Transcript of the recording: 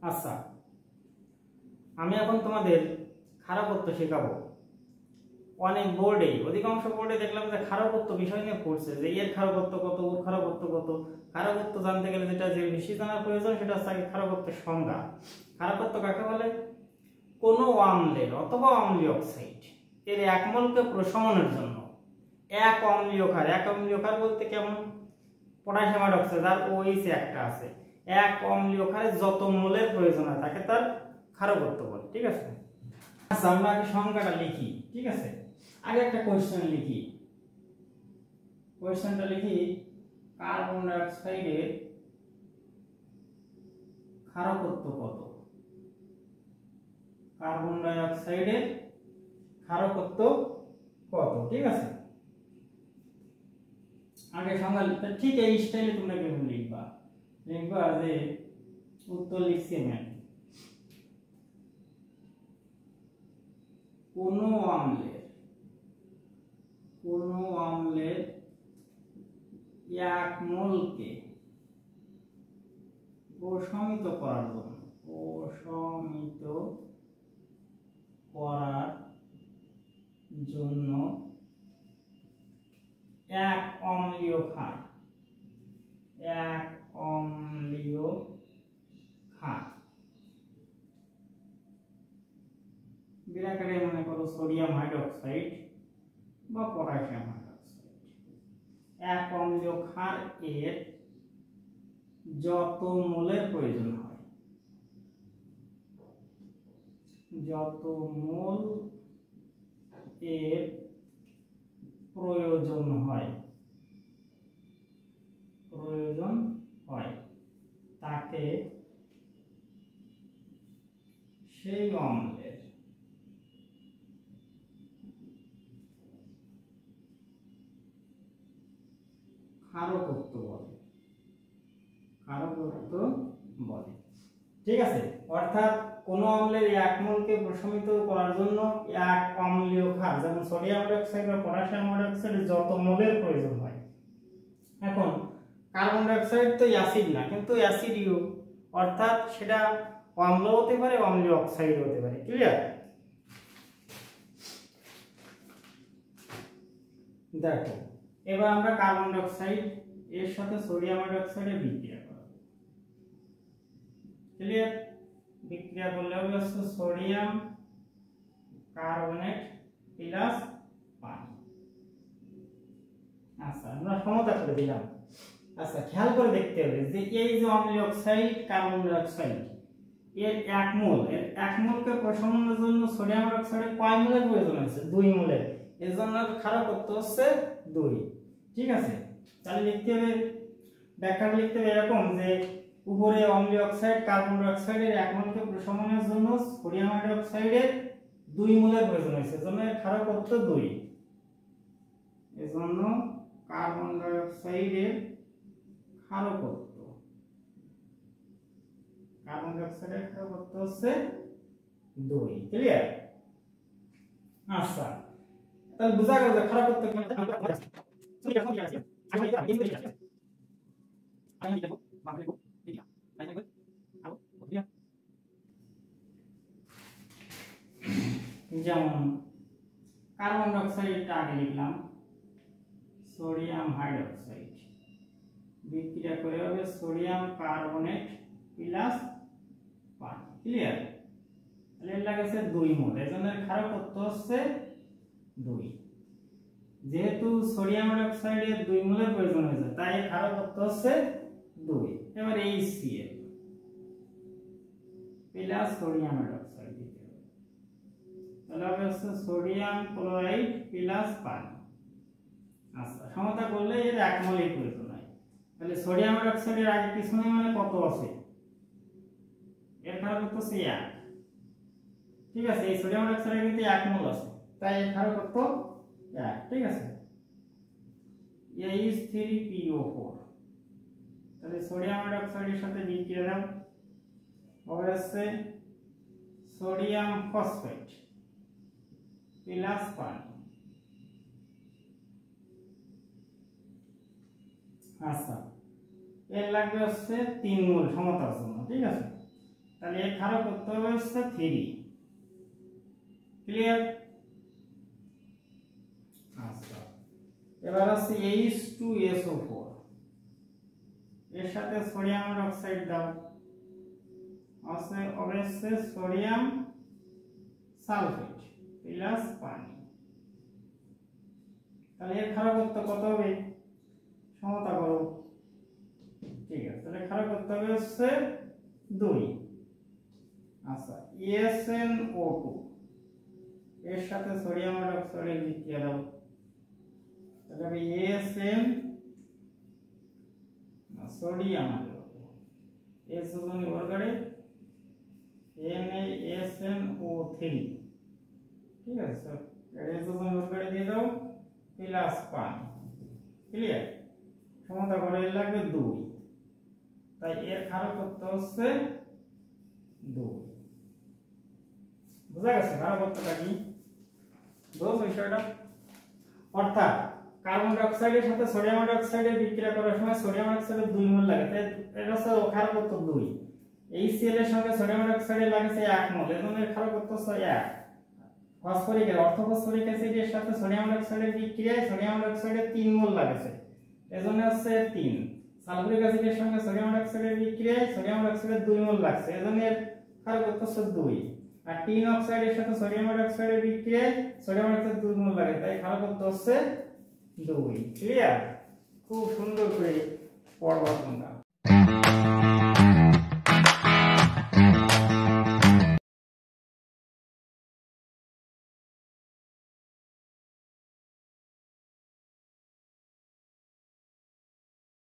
আচ্ছা, আমি এখন তোমাদের ক্ষারকত্ব শেখাবো। অনেক বোর্ডে, অধিকাংশ বোর্ডে দেখলাম যে ক্ষারকত্ব বিষয় নিয়ে পড়ছে, যে এর ক্ষারকত্ব কত, ওর ক্ষারকত্ব কত। ক্ষারকত্ব জানতে গেলে যেটা যে বেশি জানার প্রয়োজন সেটা হচ্ছে ক্ষারকত্বের সংজ্ঞা। ক্ষারকত্ব কাকে বলে? কোনো অম্লের অথবা অম্লীয় অক্সাইড এর এক মোলকে প্রশমনের জন্য এক অম্লীয় ক্ষার বলতে কেমন? পটাশিয়াম হাইড্রোক্সাইড আর OH একটা আছে, এক অম্লীয় ক্ষারে যত মোলের প্রয়োজন হয় তাকে তার ক্ষারকত্ব বলে। ঠিক আছে, আচ্ছা আমরা আগে সংজ্ঞাটা লিখি। ঠিক আছে, আগে একটা কোশ্চেন লিখি। কোশ্চেনটা লিখি, কার্বন ডাই অক্সাইডের ক্ষারকত্ব কত? কার্বন ডাই অক্সাইডের ক্ষারকত্ব কত? ঠিক আছে, আগে সংজ্ঞা লিখতে ঠিক এই স্টাইলে তোমরা কেমন লিখবা যে উত্তর লিখছি আমি, কোন অম্লের এক মোলকে প্রশমিত করার জন্য এক অম্লীয় ক্ষার বিরাকারে মনে করো সোডিয়াম হাইড্রোক্সাইড বা পটাশিয়াম হাইড্রোক্সাইড, এক অম্লীয় ক্ষার এর যত মোলের প্রয়োজন হয়, যত মোল এর প্রয়োজন হয় তাকে সেই অম্লের ক্ষারকত্ব বলে। ঠিক আছে, অর্থাৎ কোন অম্লের এক মোলকে প্রশমিত করার জন্য এক অম্লীয় ক্ষার, যেমন সোডিয়াম হাইড্রোক্সাইড বা পটাশিয়াম হাইড্রোক্সাইড যত মোলের প্রয়োজন হয়। এখন কার্বন ডাই অক্সাইড তো অ্যাসিড না, কিন্তু অ্যাসিডীয়, অর্থাৎ সেটা অম্ল হতে পারে, অম্লীয় অক্সাইড হতে পারে। ক্লিয়ার? দেখো এবার আমরা কার্বন ডাই অক্সাইড এর সাথে সোডিয়াম হাইড্রোক্সাইডের বিক্রিয়া করব। ক্লিয়ার? বিক্রিয়া করলে হবে সোডিয়াম কার্বনেট প্লাস পানি। আচ্ছা, আমরা সমতা করে দিলাম। আচ্ছা, খেয়াল করে দেখতে হবে যে এই যে অম্লীয় অক্সাইড কার্বন ডাই অক্সাইড এর এক মোলকে প্রশমনের জন্য সোডিয়াম হাইড্রোক্সাইডের কয় মোলের প্রয়োজন আছে? 2 মোলের। এর জন্য ক্ষারকত্ব হচ্ছে 2। ঠিক আছে, তাহলে লিখতে হবে, ব্যাখ্যা লিখতে হবে এরকম যে উপরে অম্লীয় অক্সাইড কার্বন ডাই অক্সাইডের এক মোলকে প্রশমনের জন্য সোডিয়াম হাইড্রোক্সাইডের 2 মোলের প্রয়োজন হয়েছে, এজন্য ক্ষারকত্ব 2। এজন্য কার্বন ডাই অক্সাইডের ক্ষারকত্ব হচ্ছে 2। ক্লিয়ার? আচ্ছা, তাহলে বোঝা গেল যে ক্ষারকত্ব কি? যেমন কার্বন ডাই অক্সাইডটা আগে লিখলাম সোডিয়াম হাইড্রোক্সাইড, বিক্রিয়া করে হবে সোডিয়াম কার্বনেট প্লাস পানি। ক্লিয়ার? তাহলে এর লাগেছে 2 মোল, এজন্য ক্ষারকত্ব হচ্ছে 2। যেহেতু সোডিয়াম হাইড্রোক্সাইডের 2 মোলের প্রয়োজন হয়েছে তাই ক্ষারকত্ব হচ্ছে 2। এবার HCl প্লাস সোডিয়াম হাইড্রোক্সাইড দিতে হবে, তাহলে হবে হচ্ছে সোডিয়াম ক্লোরাইড প্লাস পানি। আচ্ছা, সমতা করলে এর 1 মোলের প্রয়োজন হয়, তাহলে সোডিয়াম হাইড্রোক্সাইডের আগে কিছু নেই মানে কত আছে? এর ক্ষারকত্ব হচ্ছে 1। ঠিক আছে, এই সোডিয়াম হাইড্রোক্সাইডের কিন্তু 1 মোল আছে, তাই এর ক্ষারকত্ব 1। ঠিক আছে, H3PO4, তাহলে সোডিয়াম হাইড্রোক্সাইডের সাথে বিক্রিয়া দাও, হবে হচ্ছে সোডিয়াম ফসফেট প্লাস পানি। আচ্ছা, এর লাগবে হচ্ছে 3 মোল সমতার জন্য। ঠিক আছে, তাহলে এর ক্ষারক করতে হবে হচ্ছে 3। ক্লিয়ার? আচ্ছা, এবার আছে H2SO4, এর সাথে সোডিয়াম অক্সাইড দাও, আছে অবশ্যই সোডিয়াম সালফেট প্লাস পানি। তাহলে এর ক্ষারকত্ব কত হবে? সমতা করো। ঠিক আছে, তাহলে ক্ষারকত্ব হবে হচ্ছে 2। আচ্ছা, SnO2 এর সাথে সোডিয়াম অক্সাইডের বিক্রিয়া দাও, তাহলে হবে Sn সোডিয়াম S বর্গরে NaSnO3। ঠিক আছে স্যার, S বর্গরে দিয়ে দাও প্লাস পানি। ক্লিয়ার? সমতা করে লাগবে 2, তাই এর ক্ষারকত্ব হচ্ছে 2। বুঝা গেছে ক্ষারকত্বটা কি? বুঝো বিষয়টা? অর্থাৎ কার্বন ডাই অক্সাইডের সাথে সোডিয়াম ডাই অক্সাইডের বিক্রিয়া করার সময় সোডিয়াম ডাই অক্সাইডের 2 মোল লাগে, তাই এটা হচ্ছে ক্ষারকত্ব 2। HCl এর সঙ্গে সোডিয়াম ডাই অক্সাইডের লাগছে 1 মোল, এজন্য এর ক্ষারকত্ব হচ্ছে 1। ফসফরিক অর্থোফসফরিক অ্যাসিডের সাথে সোডিয়াম ডাই অক্সাইডের বিক্রিয়ায় সোডিয়াম ডাই অক্সাইডের 3 মোল লাগছে, এজন্য হচ্ছে 3। সালফিউরিক অ্যাসিডের সঙ্গে সোডিয়াম ডাই অক্সাইডের বিক্রিয়ায় সোডিয়াম ডাই অক্সাইডের 2 মোল লাগছে, এজন্য এর ক্ষারকত্ব হচ্ছে 2। আর টিন অক্সাইডের সাথে সোডিয়াম ডাই অক্সাইডের বিক্রিয়ায় সোডিয়াম ডাই অক্সাইড 2 মোল লাগে, তাই ক্ষারকত্ব হচ্ছে 2। ক্লিয়ার? খুব সুন্দর করে পড়বা তোমরা।